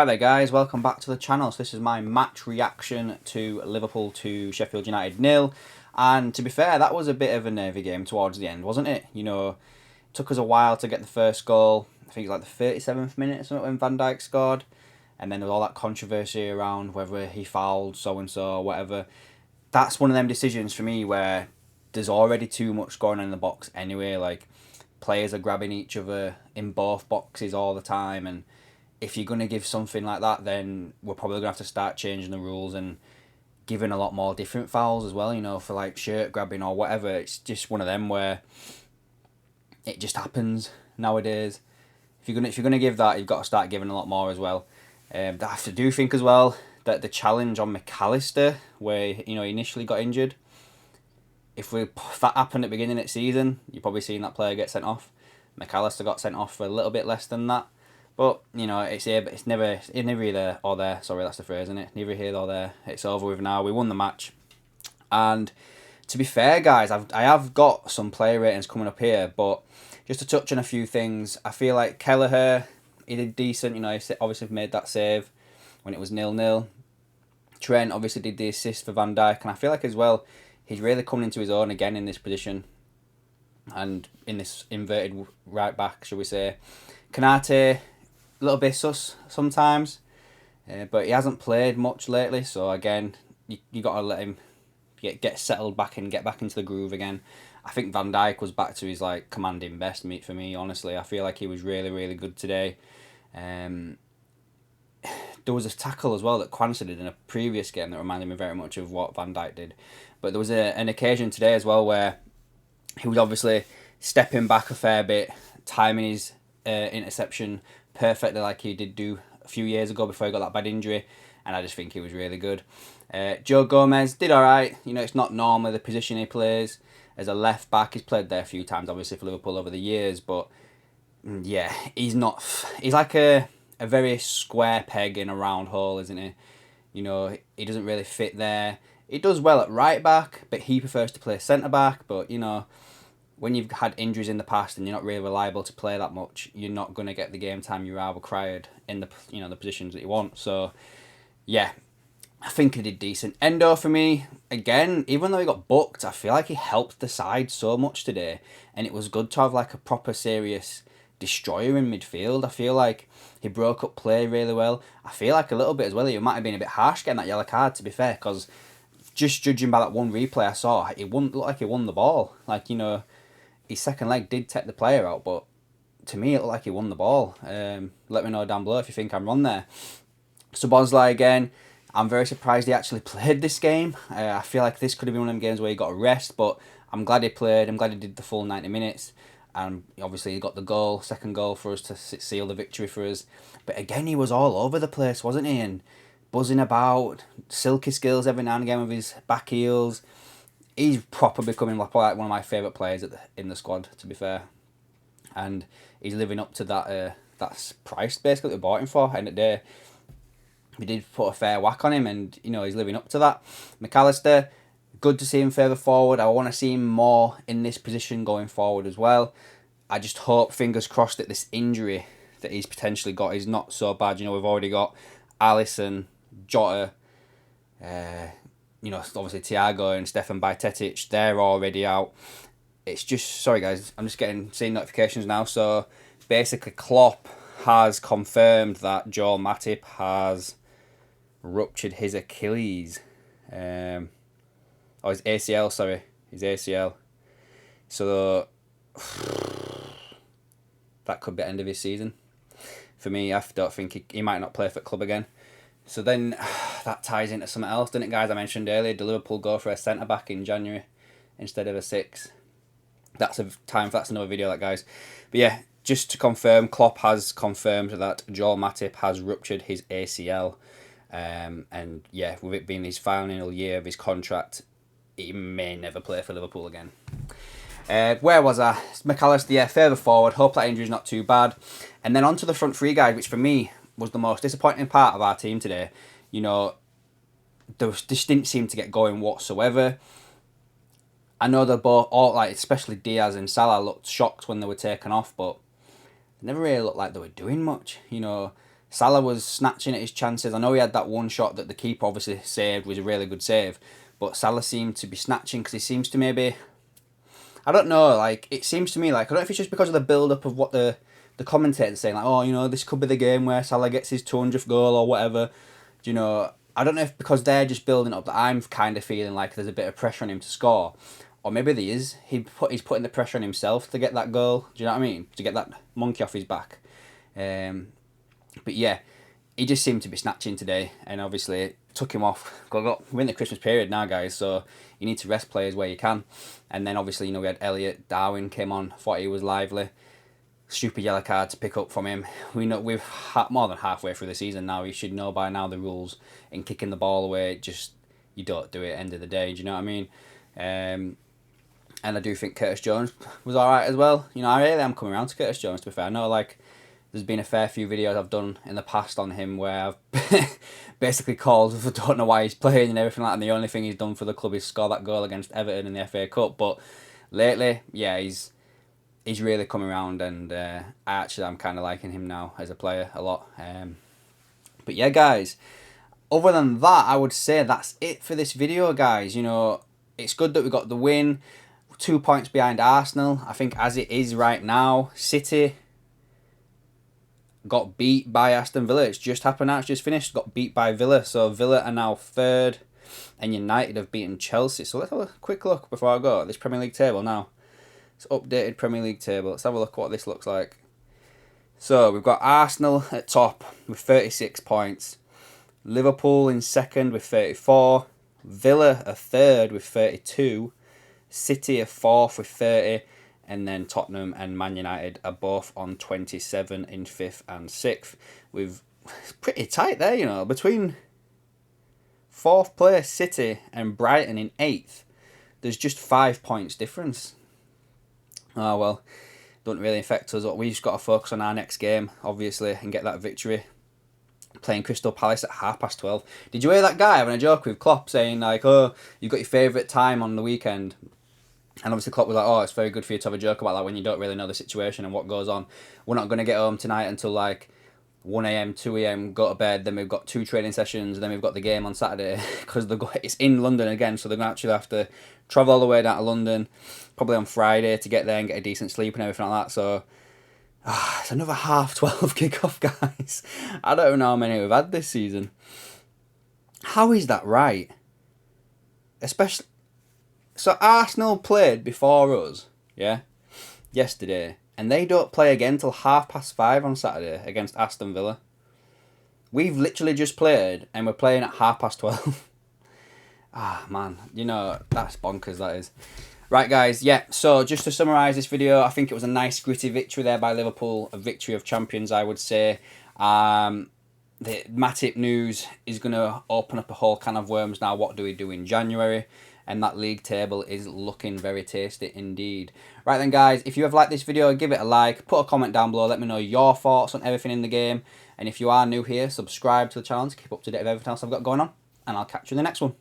Hi there guys, welcome back to the channel. So this is my match reaction to Liverpool to Sheffield United 0. And to be fair, that was a bit of a nervy game towards the end, wasn't it? You know, it took us a while to get the first goal. I think it was like the 37th minute or something when Van Dijk scored. And then there was all that controversy around whether he fouled so-and-so or whatever. That's one of them decisions for me where there's already too much going on in the box anyway. Like, players are grabbing each other in both boxes all the time, and if you're going to give something like that, then we're probably going to have to start changing the rules and giving a lot more different fouls as well, you know, for like shirt grabbing or whatever. It's just one of them where it just happens nowadays. If you're gonna give that, you've got to start giving a lot more as well. I have to do think as well that the challenge on McAllister, where he initially got injured, if that happened at the beginning of the season, you've probably seen that player get sent off. McAllister got sent off for a little bit less than that. But, you know, it's never either or there. Sorry, that's the phrase, isn't it? Neither here or there. It's over with now. We won the match. And to be fair, guys, I have got some player ratings coming up here, but just to touch on a few things, I feel like Kelleher, he did decent. You know, he obviously made that save when it was 0-0. Trent obviously did the assist for Van Dijk, and I feel like as well, he's really coming into his own again in this position and in this inverted right back, shall we say. Kanate, a little bit sus sometimes, but he hasn't played much lately, so again, you got to let him get settled back and get back into the groove again. I think Van Dijk was back to his like commanding best for me, honestly. I feel like he was really, really good today. There was a tackle as well that Quansah did in a previous game that reminded me very much of what Van Dijk did. But there was an occasion today as well where he was obviously stepping back a fair bit, timing his interception perfectly like he did do a few years ago before he got that bad injury, and I just think he was really good. Joe Gomez did alright. You know, it's not normally the position he plays as a left back. He's played there a few times, obviously, for Liverpool over the years, but yeah, he's like a very square peg in a round hole, isn't he? You know, he doesn't really fit there. He does well at right back, but he prefers to play centre back. But you know, when you've had injuries in the past and you're not really reliable to play that much, you're not going to get the game time you are required in the the positions that you want. So yeah, I think he did decent. Endo for me, again, even though he got booked, I feel like he helped the side so much today, and it was good to have like a proper serious destroyer in midfield. I feel like he broke up play really well. I feel like a little bit as well, he might have been a bit harsh getting that yellow card, to be fair, because just judging by that one replay I saw, it wouldn't look like he won the ball. Like, you know, his second leg did take the player out, but to me it looked like he won the ball. Let me know down below if you think I'm wrong there. Szoboszlai again, I'm very surprised he actually played this game. I feel like this could have been one of them games where he got a rest, but I'm glad he played. I'm glad he did the full 90 minutes. And obviously he got the goal, second goal for us to seal the victory for us. But again, he was all over the place, wasn't he? And buzzing about, silky skills every now and again with his back heels. He's proper becoming like one of my favourite players in the squad, to be fair. And he's living up to that price basically that we bought him for. End of the day, we did put a fair whack on him, and you know, he's living up to that. McAllister, good to see him further forward. I want to see him more in this position going forward as well. I just hope, fingers crossed, that this injury that he's potentially got is not so bad. You know, we've already got Alisson, Jota, you know, obviously Thiago and Stefan Bajcetic, they're already out. It's just, sorry guys, I'm just seeing notifications now. So basically Klopp has confirmed that Joel Matip has ruptured his Achilles. His ACL, sorry. His ACL. So that could be the end of his season. For me, I don't think he might not play for the club again. So then that ties into something else, doesn't it, guys? I mentioned earlier, did Liverpool go for a centre-back in January instead of a 6? That's another video, that, guys. But yeah, just to confirm, Klopp has confirmed that Joel Matip has ruptured his ACL. And yeah, with it being his final year of his contract, he may never play for Liverpool again. Where was I? McAllister, yeah, further forward. Hope that injury's not too bad. And then on to the front three, guys, which for me was the most disappointing part of our team today. You know, this didn't seem to get going whatsoever. I know they're both, especially Diaz and Salah, looked shocked when they were taken off, but they never really looked like they were doing much. You know, Salah was snatching at his chances. I know he had that one shot that the keeper obviously saved, was a really good save, but Salah seemed to be snatching because he seems to maybe, I don't know, like, it seems to me like, I don't know if it's just because of the build-up of what the commentators saying, like, oh, you know, this could be the game where Salah gets his 200th goal or whatever. You know, I don't know if because they're just building up that I'm kind of feeling like there's a bit of pressure on him to score. Or maybe there is. He's putting the pressure on himself to get that goal. Do you know what I mean? To get that monkey off his back. But yeah, he just seemed to be snatching today, and obviously it took him off. We're in the Christmas period now, guys, so you need to rest players where you can. And then obviously, you know, we had Elliot Darwin came on, thought he was lively. Stupid yellow card to pick up from him. We know we've more than halfway through the season now. You should know by now the rules in kicking the ball away. Just, you don't do it at the end of the day. Do you know what I mean? And I do think Curtis Jones was all right as well. You know, I really am coming around to Curtis Jones, to be fair. I know, like, there's been a fair few videos I've done in the past on him where I've basically called, I don't know why he's playing and everything like that, and the only thing he's done for the club is score that goal against Everton in the FA Cup. But lately, yeah, he's really coming around, and I'm kind of liking him now as a player a lot. But yeah, guys, other than that, I would say that's it for this video, guys. You know, it's good that we got the win. 2 points behind Arsenal. I think as it is right now, City got beat by Aston Villa. It's just happened now. It's just finished. Got beat by Villa. So Villa are now third, and United have beaten Chelsea. So let's have a quick look before I go at this Premier League table now. It's updated Premier League table. Let's have a look at what this looks like. So we've got Arsenal at top with 36 points. Liverpool in second with 34. Villa are third with 32. City are fourth with 30. And then Tottenham and Man United are both on 27 in 5th and 6th. It's pretty tight there, you know. Between 4th place City and Brighton in 8th, there's just 5 points difference. Oh, well, doesn't really affect us. We've just got to focus on our next game, obviously, and get that victory. Playing Crystal Palace at 12:30. Did you hear that guy having a joke with Klopp saying, like, oh, you've got your favourite time on the weekend? And obviously Klopp was like, oh, it's very good for you to have a joke about that when you don't really know the situation and what goes on. We're not going to get home tonight until like 1 a.m, 2 a.m, go to bed. Then we've got 2 training sessions. Then we've got the game on Saturday because it's in London again. So they're going to actually have to travel all the way down to London, probably on Friday, to get there and get a decent sleep and everything like that. So it's another 12:30 kickoff, guys. I don't know how many we've had this season. How is that right? Especially... So Arsenal played before us, yeah, yesterday, and they don't play again till 5:30 on Saturday against Aston Villa. We've literally just played, and we're playing at 12:30. Man, you know, that's bonkers, that is. Right, guys, yeah, so just to summarise this video, I think it was a nice gritty victory there by Liverpool, a victory of champions, I would say. The Matip news is going to open up a whole can of worms now. What do we do in January? And that league table is looking very tasty indeed. Right then, guys, if you have liked this video, give it a like, put a comment down below, let me know your thoughts on everything in the game. And if you are new here, subscribe to the channel to keep up to date with everything else I've got going on. And I'll catch you in the next one.